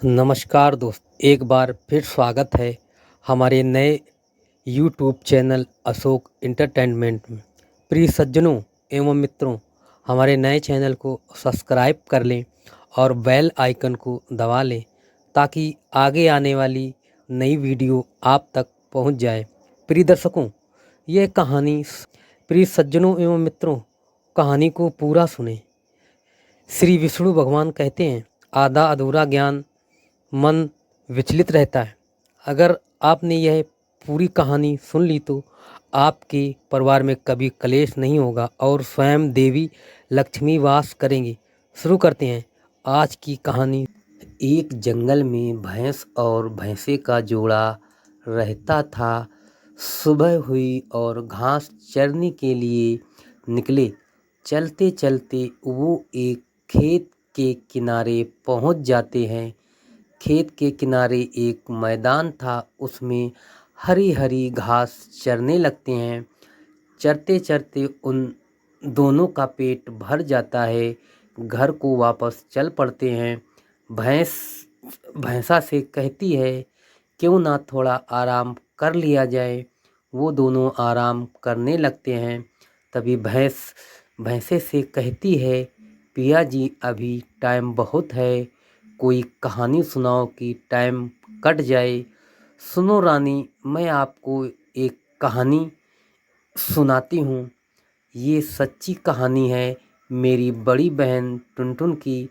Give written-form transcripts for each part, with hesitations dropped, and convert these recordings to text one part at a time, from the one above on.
नमस्कार दोस्त, एक बार फिर स्वागत है हमारे नए यूट्यूब चैनल अशोक एंटरटेनमेंट में। प्रिय सज्जनों एवं मित्रों, हमारे नए चैनल को सब्सक्राइब कर लें और बेल आइकन को दबा लें ताकि आगे आने वाली नई वीडियो आप तक पहुंच जाए। प्रिय दर्शकों, यह कहानी प्रिय सज्जनों एवं मित्रों, कहानी को पूरा सुने। श्री विष्णु भगवान कहते हैं, आधा अधूरा ज्ञान मन विचलित रहता है। अगर आपने यह पूरी कहानी सुन ली तो आपके परिवार में कभी कलेश नहीं होगा और स्वयं देवी लक्ष्मी वास करेंगी। शुरू करते हैं आज की कहानी। एक जंगल में भैंस और भैंसे का जोड़ा रहता था। सुबह हुई और घास चरने के लिए निकले। चलते चलते वो एक खेत के किनारे पहुंच जाते हैं। खेत के किनारे एक मैदान था, उसमें हरी हरी घास चरने लगते हैं। चरते चरते उन दोनों का पेट भर जाता है। घर को वापस चल पड़ते हैं। भैंस भैंसा से कहती है, क्यों ना थोड़ा आराम कर लिया जाए। वो दोनों आराम करने लगते हैं। तभी भैंसे से कहती है, पिया जी अभी टाइम बहुत है, कोई कहानी सुनाओ कि टाइम कट जाए। सुनो रानी, मैं आपको एक कहानी सुनाती हूँ। ये सच्ची कहानी है मेरी बड़ी बहन टुनटुन की।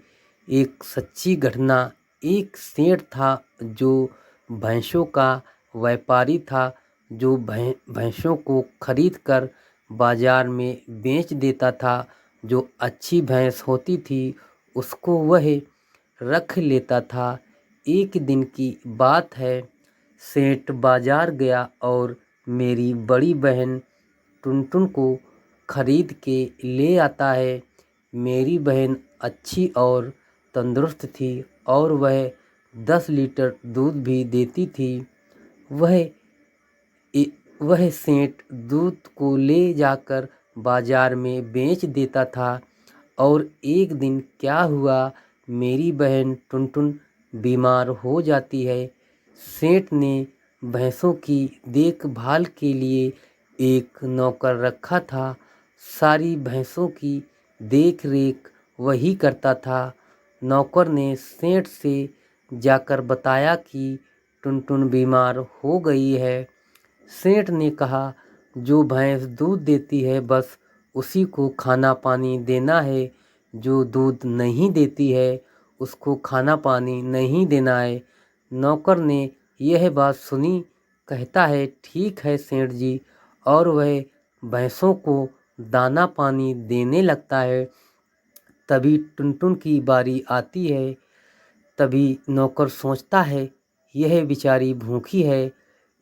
एक सच्ची घटना। एक सेठ था जो भैंसों का व्यापारी था, जो भैंसों को खरीद कर बाजार में बेच देता था। जो अच्छी भैंस होती थी उसको वह रख लेता था। एक दिन की बात है, सेठ बाजार गया और मेरी बड़ी बहन टुनटुन को खरीद के ले आता है। मेरी बहन अच्छी और तंदुरुस्त थी और वह 10 लीटर दूध भी देती थी। वह वह सेठ दूध को ले जाकर बाजार में बेच देता था। और एक दिन क्या हुआ, मेरी बहन टुनटुन बीमार हो जाती है। सेठ ने भैंसों की देखभाल के लिए एक नौकर रखा था। सारी भैंसों की देख रेख वही करता था। नौकर ने सेठ से जाकर बताया कि टुनटुन बीमार हो गई है। सेठ ने कहा, जो भैंस दूध देती है बस उसी को खाना पानी देना है, जो दूध नहीं देती है उसको खाना पानी नहीं देना है। नौकर ने यह बात सुनी, कहता है, ठीक है सेठ जी, और वह भैंसों को दाना पानी देने लगता है। तभी टुनटुन की बारी आती है। तभी नौकर सोचता है, यह बेचारी भूखी है,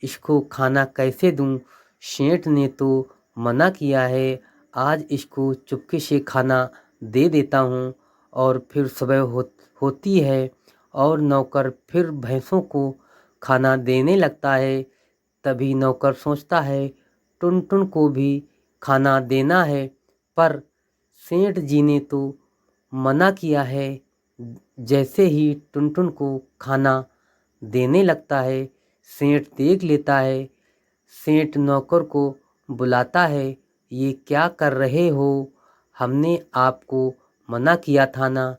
इसको खाना कैसे दूं। सेठ ने तो मना किया है, आज इसको चुपके से खाना दे देता हूँ। और फिर सुबह होती है और नौकर फिर भैंसों को खाना देने लगता है। तभी नौकर सोचता है, टुनटुन को भी खाना देना है, पर सेठ जी ने तो मना किया है। जैसे ही टुनटुन को खाना देने लगता है, सेठ देख लेता है। सेठ नौकर को बुलाता है, ये क्या कर रहे हो, हमने आपको मना किया था ना,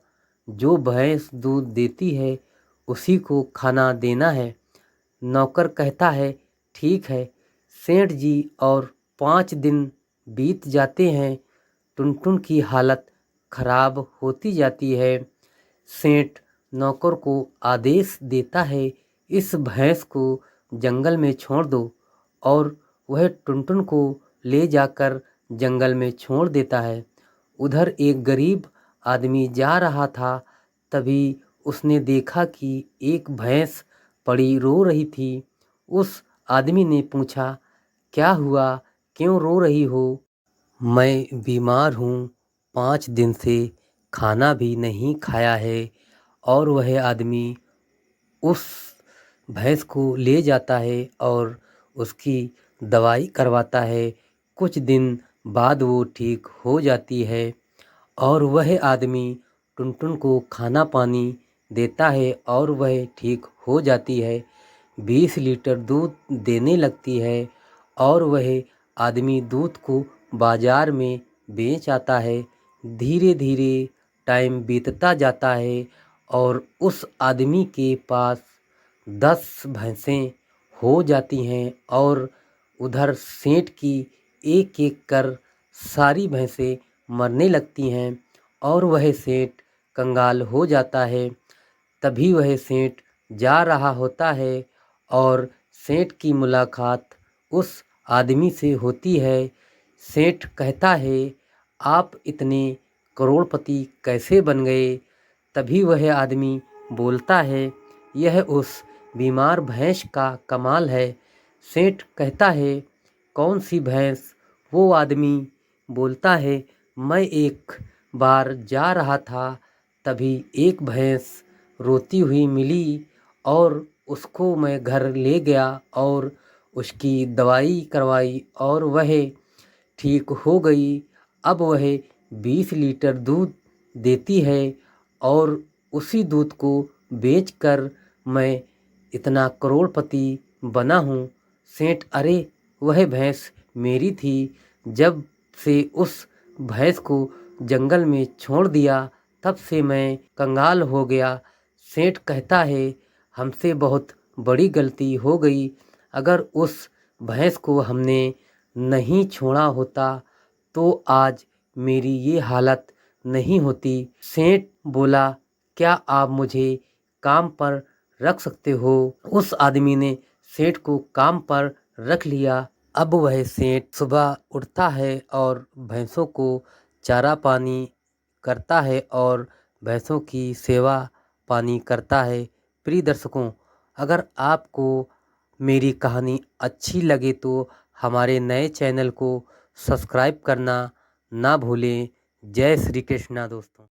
जो भैंस दूध देती है उसी को खाना देना है। नौकर कहता है, ठीक है सेठ जी। और 5 दिन बीत जाते हैं। टुनटुन की हालत खराब होती जाती है। सेठ नौकर को आदेश देता है, इस भैंस को जंगल में छोड़ दो। और वह टुनटुन को ले जाकर जंगल में छोड़ देता है। उधर एक गरीब आदमी जा रहा था। तभी उसने देखा कि एक भैंस पड़ी रो रही थी। उस आदमी ने पूछा, क्या हुआ, क्यों रो रही हो। मैं बीमार हूँ, 5 दिन से खाना भी नहीं खाया है। और वह आदमी उस भैंस को ले जाता है और उसकी दवाई करवाता है। कुछ दिन बाद वो ठीक हो जाती है और वह आदमी टुनटुन को खाना पानी देता है और वह ठीक हो जाती है। 20 लीटर दूध देने लगती है और वह आदमी दूध को बाजार में बेच आता है। धीरे धीरे टाइम बीतता जाता है और उस आदमी के पास 10 भैंसें हो जाती हैं और उधर सेठ की एक एक कर सारी भैंसें मरने लगती हैं और वह सेठ कंगाल हो जाता है। तभी वह सेठ जा रहा होता है और सेठ की मुलाकात उस आदमी से होती है। सेठ कहता है, आप इतने करोड़पति कैसे बन गए? तभी वह आदमी बोलता है, यह उस बीमार भैंस का कमाल है। सेठ कहता है, कौन सी भैंस? वो आदमी बोलता है, मैं एक बार जा रहा था, तभी एक भैंस रोती हुई मिली और उसको मैं घर ले गया और उसकी दवाई करवाई और वह ठीक हो गई। अब वह 20 लीटर दूध देती है और उसी दूध को बेचकर मैं इतना करोड़पति बना हूँ। सेठ, अरे वह भैंस मेरी थी, जब से उस भैंस को जंगल में छोड़ दिया तब से मैं कंगाल हो गया। सेठ कहता है, हमसे बहुत बड़ी गलती हो गई। अगर उस भैंस को हमने नहीं छोड़ा होता तो आज मेरी ये हालत नहीं होती। सेठ बोला, क्या आप मुझे काम पर रख सकते हो? उस आदमी ने सेठ को काम पर रख लिया। अब वह सेठ सुबह उठता है और भैंसों को चारा पानी करता है और भैंसों की सेवा पानी करता है। प्रिय दर्शकों, अगर आपको मेरी कहानी अच्छी लगे तो हमारे नए चैनल को सब्सक्राइब करना ना भूलें। जय श्री कृष्णा दोस्तों।